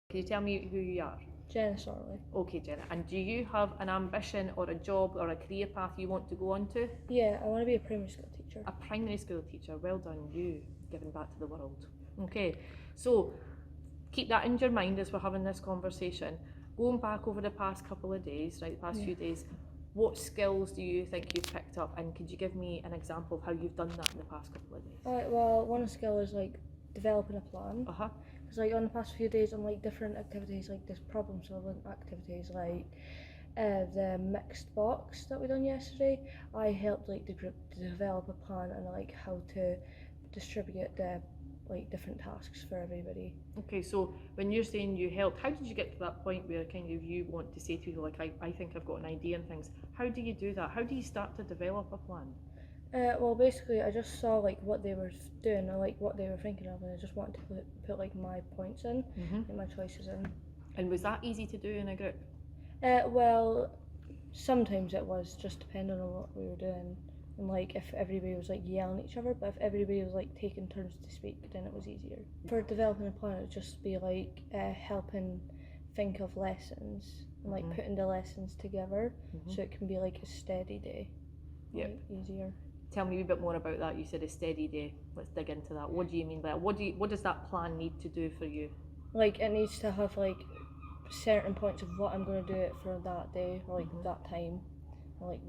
Can you tell me who you are? Genna, sorry. Okay, Genna. And do you have an ambition or a job or a career path you want to go on to? Yeah, I want to be a primary school teacher. A primary school teacher. Well done, you, giving back to the world. Okay, so keep that in your mind as we're having this conversation. Going back over the past couple of days, right, the past few days, what skills do you think you've picked up, and could you give me an example of how you've done that in the past couple of days? Alright, well, one skill is like developing a plan. Uh-huh. Because like on the past few days on like different activities, like this problem solving activities, like the mixed box that we done yesterday, I helped like the group to develop a plan and like how to distribute the like different tasks for everybody. Okay, so when you're saying you helped, how did you get to that point where kind of you want to say to people like, I think I've got an idea and things? How do you do that? How do you start to develop a plan? Well, basically, I just saw like what they were doing and like what they were thinking of, and I just wanted to put like my points in, and my choices in. And was that easy to do in a group? Well, sometimes it was, just depending on what we were doing, and like if everybody was like yelling at each other. But if everybody was like taking turns to speak, then it was easier. For developing a plan, it would just be like helping think of lessons and like putting the lessons together, so it can be like a steady day. Yep. Like, easier. Tell me a bit more about that. You said a steady day. Let's dig into that. What do you mean by that? What does that plan need to do for you? Like it needs to have like certain points of what I'm going to do it for that day or like that time, and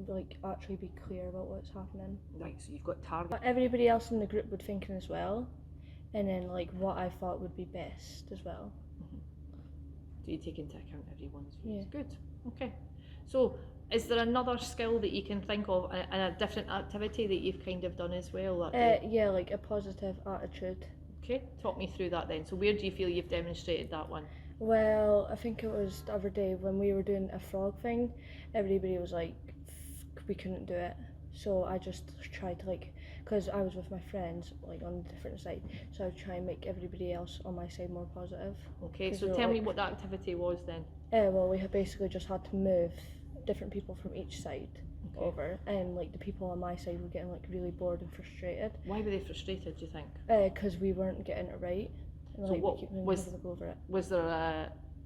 like actually be clear about what's happening. Right, so you've got targets. What everybody else in the group would think as well, and then like what I thought would be best as well. Do you take into account everyone's views? Yeah. Good. Okay. So is there another skill that you can think of and a different activity that you've kind of done as well that day? Yeah, like a positive attitude. Okay, talk me through that then. So where do you feel you've demonstrated that one? Well, I think it was the other day when we were doing a frog thing. Everybody was like, we couldn't do it. So I just tried to like, because I was with my friends like on a different side, so I would try and make everybody else on my side more positive. Okay, so tell me what that activity was then. Well, we had basically just had to move different people from each side over, and like the people on my side were getting like really bored and frustrated. Why were they frustrated, do you think? Because we weren't getting it right. And, So like, what we keep was- having to go over it.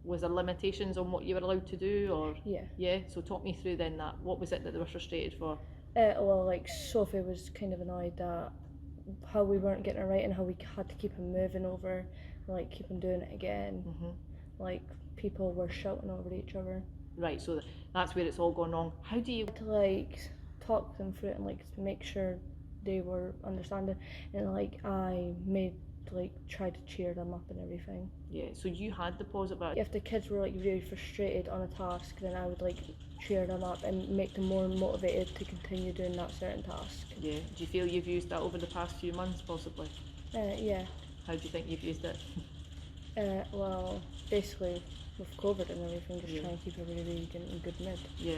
Was there limitations on what you were allowed to do, or? Yeah. Yeah, so talk me through then that. What was it that they were frustrated for? Well, like Sophie was kind of annoyed that how we weren't getting it right and how we had to keep on moving over, and, like keep on doing it again. Like people were shouting over each other. Right, so that's where it's all gone wrong. How do you? To like talk them through it and like make sure they were understanding, and like I made like try to cheer them up and everything. Yeah, so you had the positive attitude. If the kids were like really frustrated on a task, then I would like cheer them up and make them more motivated to continue doing that certain task. Yeah, do you feel you've used that over the past few months possibly? Yeah. How do you think you've used it? Well, basically with COVID and everything, just trying to keep everybody in a good mood. Yeah,